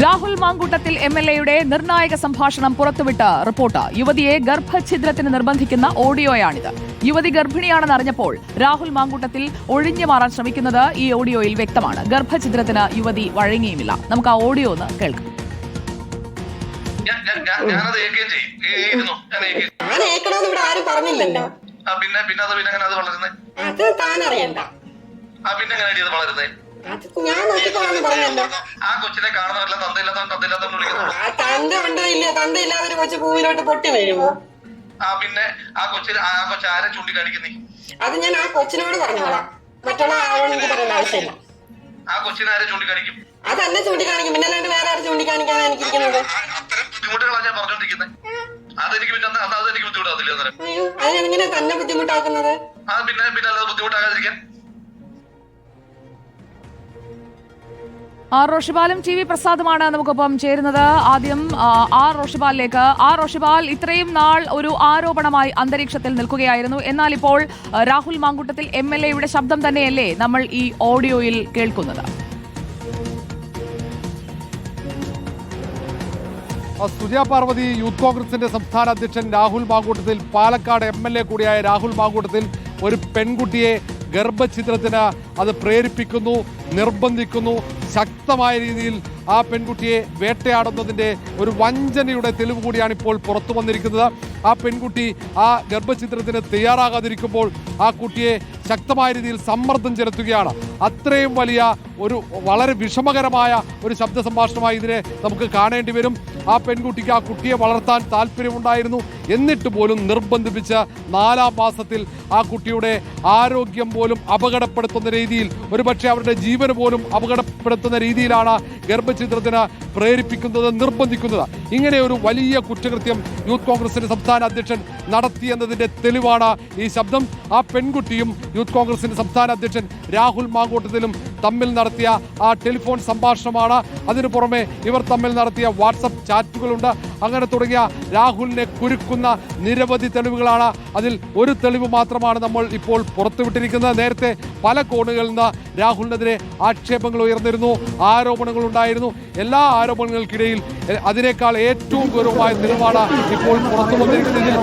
രാഹുൽ മാങ്കൂട്ടത്തിൽ MLA-യുടെ നിർണായക സംഭാഷണം പുറത്തുവിട്ട റിപ്പോർട്ട്. യുവതിയെ ഗർഭഛിദ്രത്തിന് നിർബന്ധിക്കുന്ന ഓഡിയോയാണിത്. യുവതി ഗർഭിണിയാണെന്ന് അറിഞ്ഞപ്പോൾ രാഹുൽ മാങ്കൂട്ടത്തിൽ ഒഴിഞ്ഞു മാറാൻ ശ്രമിക്കുന്നത് ഈ ഓഡിയോയിൽ വ്യക്തമാണ്. ഗർഭഛിദ്രത്തിന് യുവതി വഴങ്ങിയുമില്ല. നമുക്ക് ആ ഓഡിയോ ഒന്ന് കേൾക്കാം. ഞാൻ ആ കൊച്ചിനെ കാണുന്നവരല്ല തന്തയില്ലാത്തൊരു കൊച്ചു പൂവിലോട്ട് പൊട്ടി വീഴുമോ? പിന്നെ ആ കൊച്ചാരെ ചൂണ്ടിക്കാണിക്കുന്നേ? അത് ഞാൻ ആ കൊച്ചിനോട് പറഞ്ഞോളാം. മറ്റുള്ള ആളോട് എനിക്ക് പറയേണ്ട ആവശ്യമില്ല. ആ കൊച്ചിനെ ആരെ ചൂണ്ടിക്കാണിക്കും? അതന്നെ ചൂണ്ടിക്കാണിക്കും. പിന്നെ അല്ലാണ്ട് വേറെ ആര് ചൂണ്ടിക്കാണിക്കാനാണ് എനിക്കിരിക്കുന്നത്? അത്തരം ബുദ്ധിമുട്ടുകളാണ് ഞാൻ പറഞ്ഞോണ്ടിരിക്കുന്നത്. അതെനിക്ക് അതെനിക്ക് ബുദ്ധിമുട്ടാവില്ല. അയ്യോ, അതെങ്ങനെ തന്നെ ബുദ്ധിമുട്ടാക്കുന്നത്? പിന്നെ അല്ലാതെ ബുദ്ധിമുട്ടാകാതിരിക്കാൻ ആർ റോഷിപാലും TV പ്രസാദുമാണ് നമുക്കൊപ്പം ചേരുന്നത്. ആദ്യം ആർ റോഷിപാലിലേക്ക്. ആർ റോഷിപാൽ, ഇത്രയും നാൾ ഒരു ആരോപണമായി അന്തരീക്ഷത്തിൽ നിൽക്കുകയായിരുന്നു. എന്നാൽ ഇപ്പോൾ രാഹുൽ മാങ്കൂട്ടത്തിൽ MLA-യുടെ ശബ്ദം തന്നെയല്ലേ നമ്മൾ ഈ ഓഡിയോയിൽ കേൾക്കുന്നത്? സുജയ പാർവതി, യൂത്ത് കോൺഗ്രസിന്റെ സംസ്ഥാന അധ്യക്ഷൻ രാഹുൽ മാങ്കൂട്ടത്തിൽ, പാലക്കാട് MLA കൂടിയായ രാഹുൽ മാങ്കൂട്ടത്തിൽ ഒരു പെൺകുട്ടിയെ ഗർഭഛിദ്രത്തിന് അത് പ്രേരിപ്പിക്കുന്നു, നിർബന്ധിക്കുന്നു. ശക്തമായ രീതിയിൽ ആ പെൺകുട്ടിയെ വേട്ടയാടുന്നതിൻ്റെ ഒരു വഞ്ചനയുടെ തെളിവ് കൂടിയാണ് ഇപ്പോൾ പുറത്തു വന്നിരിക്കുന്നത്. ആ പെൺകുട്ടി ആ ഗർഭഛിദ്രത്തിന് തയ്യാറാകാതിരിക്കുമ്പോൾ ആ കുട്ടിയെ ശക്തമായ രീതിയിൽ സമ്മർദ്ദം ചെലുത്തുകയാണ്. അത്രയും വലിയ ഒരു വളരെ വിഷമകരമായ ഒരു ശബ്ദ സംഭാഷണമായി ഇതിനെ നമുക്ക് കാണേണ്ടി വരും. ആ പെൺകുട്ടിക്ക് ആ കുട്ടിയെ വളർത്താൻ താല്പര്യമുണ്ടായിരുന്നു. എന്നിട്ട് പോലും നിർബന്ധിപ്പിച്ച് 4-ാം മാസത്തിൽ ആ കുട്ടിയുടെ ആരോഗ്യം പോലും അപകടപ്പെടുത്തുന്ന രീതിയിൽ, ഒരുപക്ഷെ അവരുടെ ജീവന് പോലും അപകടപ്പെടുത്തുന്ന രീതിയിലാണ് ഗർഭഛിദ്രത്തിന് പ്രേരിപ്പിക്കുന്നത്, നിർബന്ധിക്കുന്നത്. ഇങ്ങനെ ഒരു വലിയ കുറ്റകൃത്യം യൂത്ത് കോൺഗ്രസിന്റെ സംസ്ഥാന അധ്യക്ഷൻ നടത്തിയെന്നതിന്റെ തെളിവാണ് ഈ ശബ്ദം. ആ പെൺകുട്ടിയും യൂത്ത് കോൺഗ്രസിന്റെ സംസ്ഥാന അധ്യക്ഷൻ രാഹുൽ മാങ്കൂട്ടത്തിലും തമ്മിൽ നടത്തിയ ആ ടെലിഫോൺ സംഭാഷണമാണ്. അതിനു പുറമെ ഇവർ തമ്മിൽ നടത്തിയ വാട്സപ്പ് ചാറ്റുകളുണ്ട്. അങ്ങനെ തുടങ്ങിയ രാഹുലിനെ കുരുക്കുന്ന നിരവധി തെളിവുകളാണ്. അതിൽ ഒരു തെളിവ് മാത്രമാണ് നമ്മൾ ഇപ്പോൾ പുറത്തുവിട്ടിരിക്കുന്നത്. നേരത്തെ പല കോണുകളിൽ നിന്ന് രാഹുലിനെതിരെ ആക്ഷേപങ്ങൾ ഉയർന്നിരുന്നു, ആരോപണങ്ങൾ ഉണ്ടായിരുന്നു. എല്ലാ ആരോപണങ്ങൾക്കിടയിൽ അതിനേക്കാൾ ഏറ്റവും ഗൗരവമായ തെളിവാണ് ഇപ്പോൾ പുറത്തു വന്നിരിക്കുന്നത്.